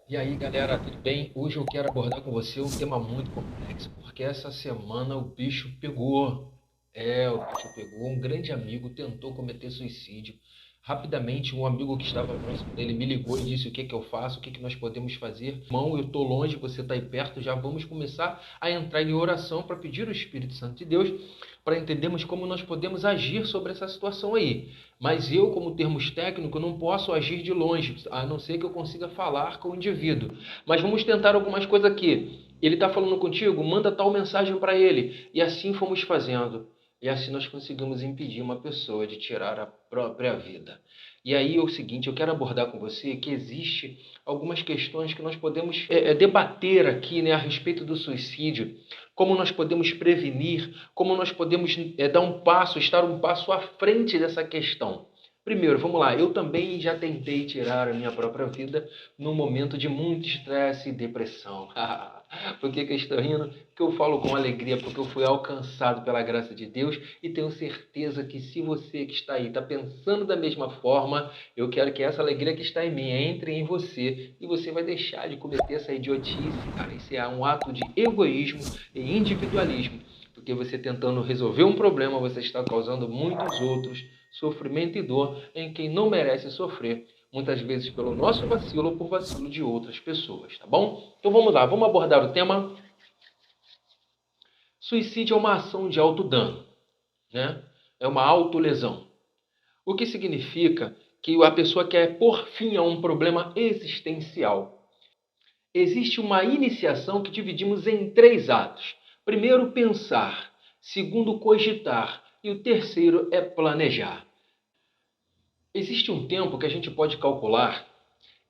E aí, galera, tudo bem? Hoje eu quero abordar com você um tema muito complexo, porque essa semana o bicho pegou. O bicho pegou. Um grande amigo tentou cometer suicídio. Rapidamente, um amigo que estava próximo dele me ligou e disse: O que que eu faço? O que que nós podemos fazer? Irmão, eu estou longe, você está aí perto. Já vamos começar a entrar em oração para pedir o Espírito Santo de Deus para entendermos como nós podemos agir sobre essa situação aí. Mas eu, como termos técnicos, não posso agir de longe, a não ser que eu consiga falar com o indivíduo. Mas vamos tentar algumas coisas aqui. Ele está falando contigo, manda tal mensagem para ele. E assim fomos fazendo. E assim nós conseguimos impedir uma pessoa de tirar a própria vida. E aí é o seguinte, eu quero abordar com você que existe algumas questões que nós podemos debater aqui, né, a respeito do suicídio, como nós podemos prevenir, como nós podemos dar um passo, estar um passo à frente dessa questão. Primeiro, vamos lá, eu também já tentei tirar a minha própria vida num momento de muito estresse e depressão. Por que que eu estou rindo? Porque eu falo com alegria, porque eu fui alcançado pela graça de Deus e tenho certeza que se você que está aí está pensando da mesma forma, eu quero que essa alegria que está em mim entre em você e você vai deixar de cometer essa idiotice, cara. Isso é um ato de egoísmo e individualismo, porque você tentando resolver um problema, você está causando muitos outros sofrimento e dor em quem não merece sofrer, muitas vezes pelo nosso vacilo ou por vacilo de outras pessoas, tá bom? Então vamos lá, vamos abordar o tema. Suicídio é uma ação de autodano, né? É uma autolesão. O que significa que a pessoa quer pôr fim a um problema existencial. Existe uma iniciação que dividimos em três atos. Primeiro, pensar. Segundo, cogitar. E o terceiro é planejar. Existe um tempo que a gente pode calcular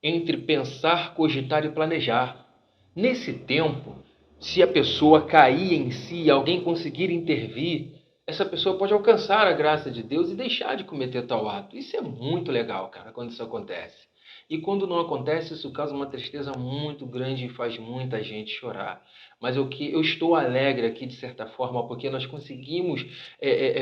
entre pensar, cogitar e planejar. Nesse tempo, se a pessoa cair em si, alguém conseguir intervir, essa pessoa pode alcançar a graça de Deus e deixar de cometer tal ato. Isso é muito legal, cara, quando isso acontece. E quando não acontece, isso causa uma tristeza muito grande e faz muita gente chorar. Mas eu estou alegre aqui, de certa forma, porque nós conseguimos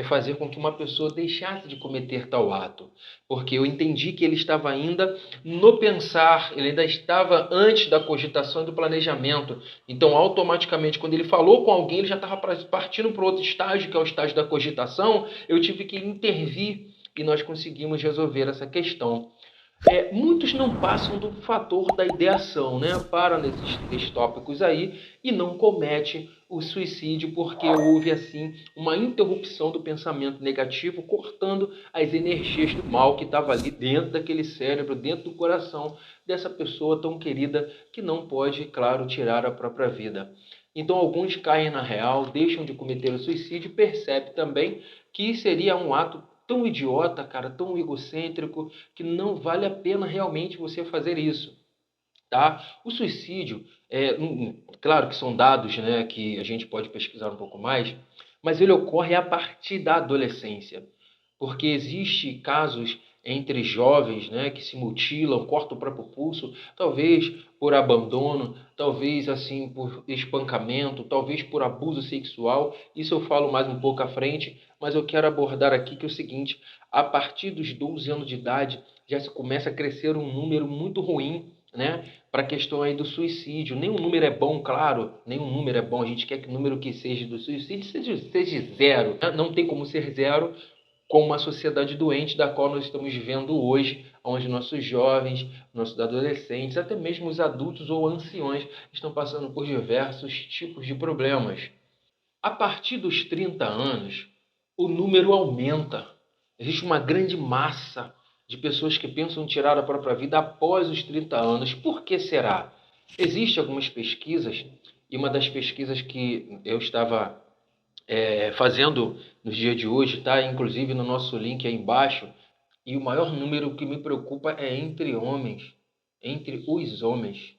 fazer com que uma pessoa deixasse de cometer tal ato. Porque eu entendi que ele estava ainda no pensar, ele ainda estava antes da cogitação e do planejamento. Então, automaticamente, quando ele falou com alguém, ele já estava partindo para outro estágio, que é o estágio da cogitação. Eu tive que intervir e nós conseguimos resolver essa questão. Muitos não passam do fator da ideação, né? Para nesses três tópicos aí e não comete o suicídio porque houve assim uma interrupção do pensamento negativo, cortando as energias do mal que estava ali dentro daquele cérebro, dentro do coração dessa pessoa tão querida que não pode, claro, tirar a própria vida. Então alguns caem na real, deixam de cometer o suicídio e percebem também que seria um ato tão idiota, cara, tão egocêntrico, que não vale a pena realmente você fazer isso, tá? O suicídio, claro que são dados, né, que a gente pode pesquisar um pouco mais, mas ele ocorre a partir da adolescência, porque existe casos entre jovens, né, que se mutilam, cortam o próprio pulso, talvez por abandono, talvez assim por espancamento, talvez por abuso sexual. Isso eu falo mais um pouco à frente, mas eu quero abordar aqui que é o seguinte: a partir dos 12 anos de idade já se começa a crescer um número muito ruim, né, para a questão aí do suicídio. Nenhum número é bom, claro, nenhum número é bom. A gente quer que o número que seja do suicídio seja zero, né? Não tem como ser zero com uma sociedade doente da qual nós estamos vivendo hoje, onde nossos jovens, nossos adolescentes, até mesmo os adultos ou anciões estão passando por diversos tipos de problemas. A partir dos 30 anos, o número aumenta. Existe uma grande massa de pessoas que pensam em tirar a própria vida após os 30 anos. Por que será? Existem algumas pesquisas, e uma das pesquisas que eu estava fazendo nos dias de hoje, tá? Inclusive no nosso link aí embaixo, e o maior número que me preocupa é entre homens, entre os homens.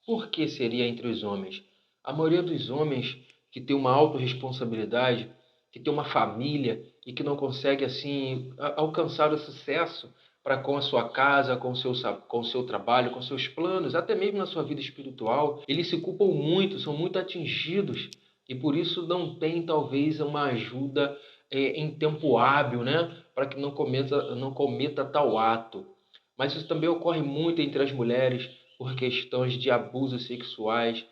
Por que seria entre os homens? A maioria dos homens que tem uma autorresponsabilidade, que tem uma família e que não consegue assim alcançar o sucesso para com a sua casa, com o seu trabalho, com seus planos, até mesmo na sua vida espiritual, eles se culpam muito, são muito atingidos e por isso não tem talvez uma ajuda em tempo hábil, né, para que não cometa tal ato. Mas isso também ocorre muito entre as mulheres, por questões de abusos sexuais,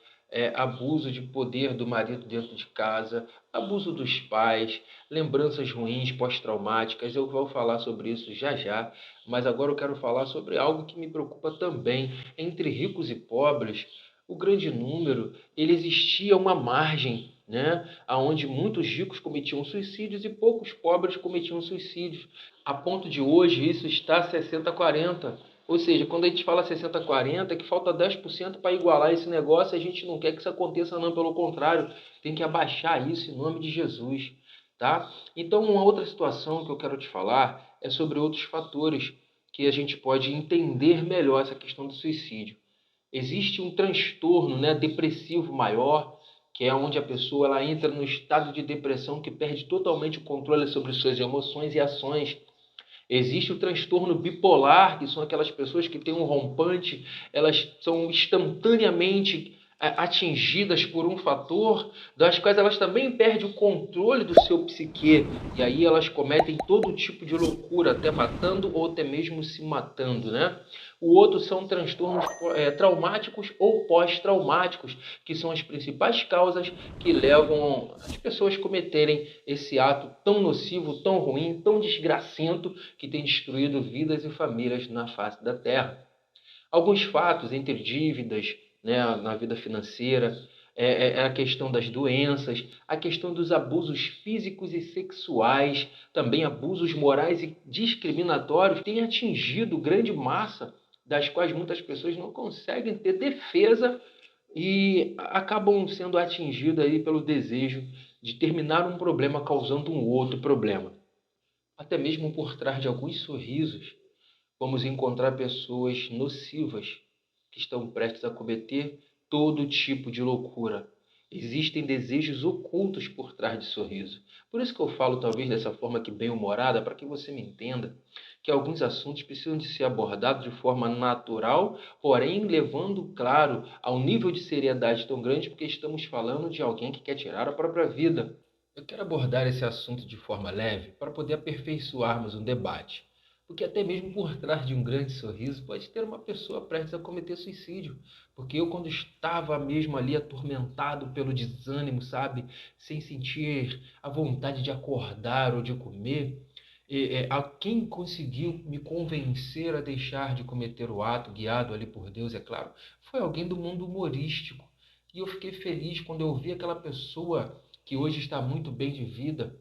abuso de poder do marido dentro de casa, abuso dos pais, lembranças ruins pós-traumáticas. Eu vou falar sobre isso já já, mas agora eu quero falar sobre algo que me preocupa também. Entre ricos e pobres, o grande número, ele existia uma margem, né, aonde muitos ricos cometiam suicídios e poucos pobres cometiam suicídios. A ponto de hoje isso está 60-40. Ou seja, quando a gente fala 60-40, é que falta 10% para igualar esse negócio, a gente não quer que isso aconteça, não, pelo contrário, tem que abaixar isso em nome de Jesus, tá? Então, uma outra situação que eu quero te falar é sobre outros fatores que a gente pode entender melhor essa questão do suicídio. Existe um transtorno, né, depressivo maior, que é onde a pessoa ela entra no estado de depressão que perde totalmente o controle sobre suas emoções e ações. Existe o transtorno bipolar, que são aquelas pessoas que têm um rompante, elas são instantaneamente atingidas por um fator, das quais elas também perdem o controle do seu psique, e aí elas cometem todo tipo de loucura, até matando ou até mesmo se matando, né? O outro são transtornos traumáticos ou pós-traumáticos, que são as principais causas que levam as pessoas a cometerem esse ato tão nocivo, tão ruim, tão desgracento, que tem destruído vidas e famílias na face da terra. Alguns fatos entre dívidas, né, na vida financeira, a questão das doenças, a questão dos abusos físicos e sexuais, também abusos morais e discriminatórios, têm atingido grande massa, das quais muitas pessoas não conseguem ter defesa e acabam sendo atingidas aí pelo desejo de terminar um problema causando um outro problema. Até mesmo por trás de alguns sorrisos, vamos encontrar pessoas nocivas que estão prestes a cometer todo tipo de loucura. Existem desejos ocultos por trás de sorriso. Por isso que eu falo, talvez dessa forma aqui bem-humorada, para que você me entenda que alguns assuntos precisam de ser abordados de forma natural, porém levando, claro, a um nível de seriedade tão grande, porque estamos falando de alguém que quer tirar a própria vida. Eu quero abordar esse assunto de forma leve para poder aperfeiçoarmos um debate. Porque até mesmo por trás de um grande sorriso pode ter uma pessoa prestes a cometer suicídio. Porque eu, quando estava mesmo ali atormentado pelo desânimo, sabe, sem sentir a vontade de acordar ou de comer, a quem conseguiu me convencer a deixar de cometer o ato, guiado ali por Deus, é claro, foi alguém do mundo humorístico. E eu fiquei feliz quando eu vi aquela pessoa que hoje está muito bem de vida,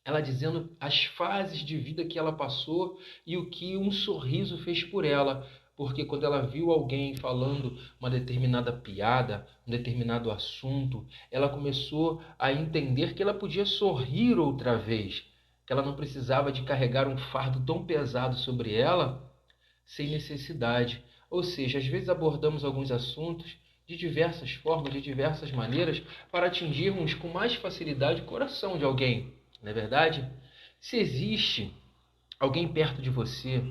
ela dizendo as fases de vida que ela passou e o que um sorriso fez por ela. Porque quando ela viu alguém falando uma determinada piada, um determinado assunto, ela começou a entender que ela podia sorrir outra vez, que ela não precisava de carregar um fardo tão pesado sobre ela sem necessidade. Ou seja, às vezes abordamos alguns assuntos de diversas formas, de diversas maneiras, para atingirmos com mais facilidade o coração de alguém. Não é verdade? Se existe alguém perto de você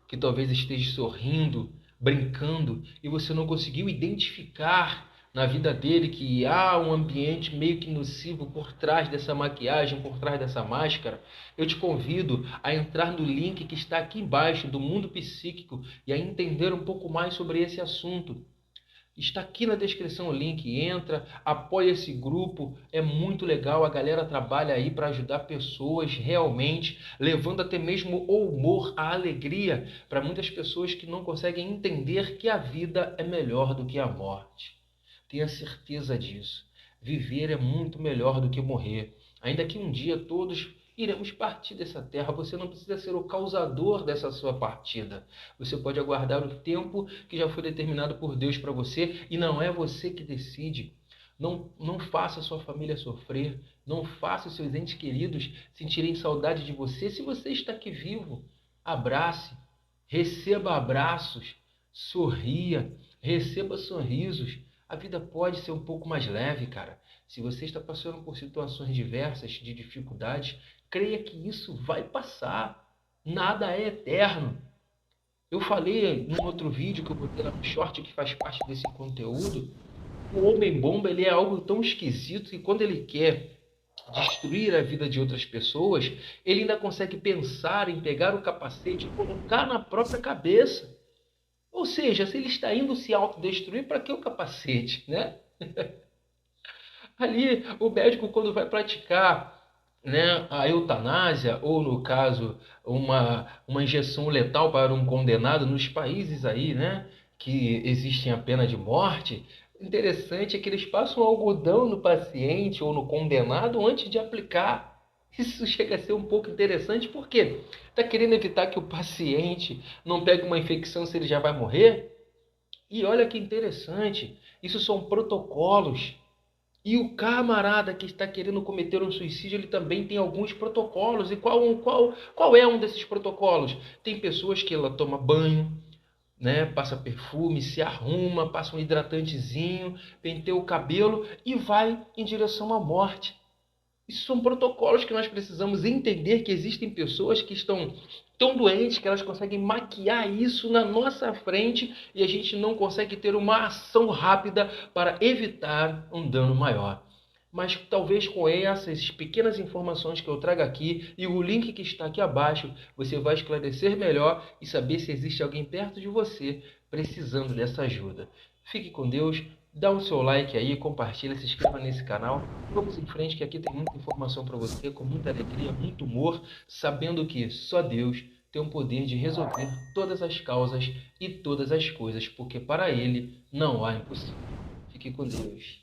que talvez esteja sorrindo, brincando, e você não conseguiu identificar na vida dele que há um ambiente meio que nocivo por trás dessa maquiagem, por trás dessa máscara, eu te convido a entrar no link que está aqui embaixo do Mundo Psíquico e a entender um pouco mais sobre esse assunto. Está aqui na descrição o link, entra, apoia esse grupo, é muito legal, a galera trabalha aí para ajudar pessoas realmente, levando até mesmo o humor, a alegria para muitas pessoas que não conseguem entender que a vida é melhor do que a morte. Tenha certeza disso. Viver é muito melhor do que morrer. Ainda que um dia todos iremos partir dessa terra, você não precisa ser o causador dessa sua partida. Você pode aguardar o tempo que já foi determinado por Deus para você e não é você que decide. Não faça sua família sofrer, não faça os seus entes queridos sentirem saudade de você se você está aqui vivo. Abrace, receba abraços, sorria, receba sorrisos. A vida pode ser um pouco mais leve, cara. Se você está passando por situações diversas de dificuldades, creia que isso vai passar. Nada é eterno. Eu falei num outro vídeo que eu botei lá no short que faz parte desse conteúdo, o homem-bomba ele é algo tão esquisito que quando ele quer destruir a vida de outras pessoas, ele ainda consegue pensar em pegar o capacete e colocar na própria cabeça. Ou seja, se ele está indo se autodestruir, para que o capacete, né? Ali, o médico, quando vai praticar, né, a eutanásia, ou no caso, uma injeção letal para um condenado, nos países aí, né, que existem a pena de morte, interessante é que eles passam algodão no paciente ou no condenado antes de aplicar. Isso chega a ser um pouco interessante, porque está querendo evitar que o paciente não pegue uma infecção se ele já vai morrer. E olha que interessante, isso são protocolos. E o camarada que está querendo cometer um suicídio, ele também tem alguns protocolos. E qual é um desses protocolos? Tem pessoas que ela toma banho, né? Passa perfume, se arruma, passa um hidratantezinho, penteia o cabelo e vai em direção à morte. Isso são protocolos que nós precisamos entender, que existem pessoas que estão tão doentes que elas conseguem maquiar isso na nossa frente e a gente não consegue ter uma ação rápida para evitar um dano maior. Mas talvez com essas pequenas informações que eu trago aqui e o link que está aqui abaixo, você vai esclarecer melhor e saber se existe alguém perto de você precisando dessa ajuda. Fique com Deus. Dá o seu like aí, compartilha, se inscreva nesse canal. Vamos em frente, que aqui tem muita informação para você, com muita alegria, muito humor, sabendo que só Deus tem o poder de resolver todas as causas e todas as coisas, porque para Ele não há impossível. Fique com Deus.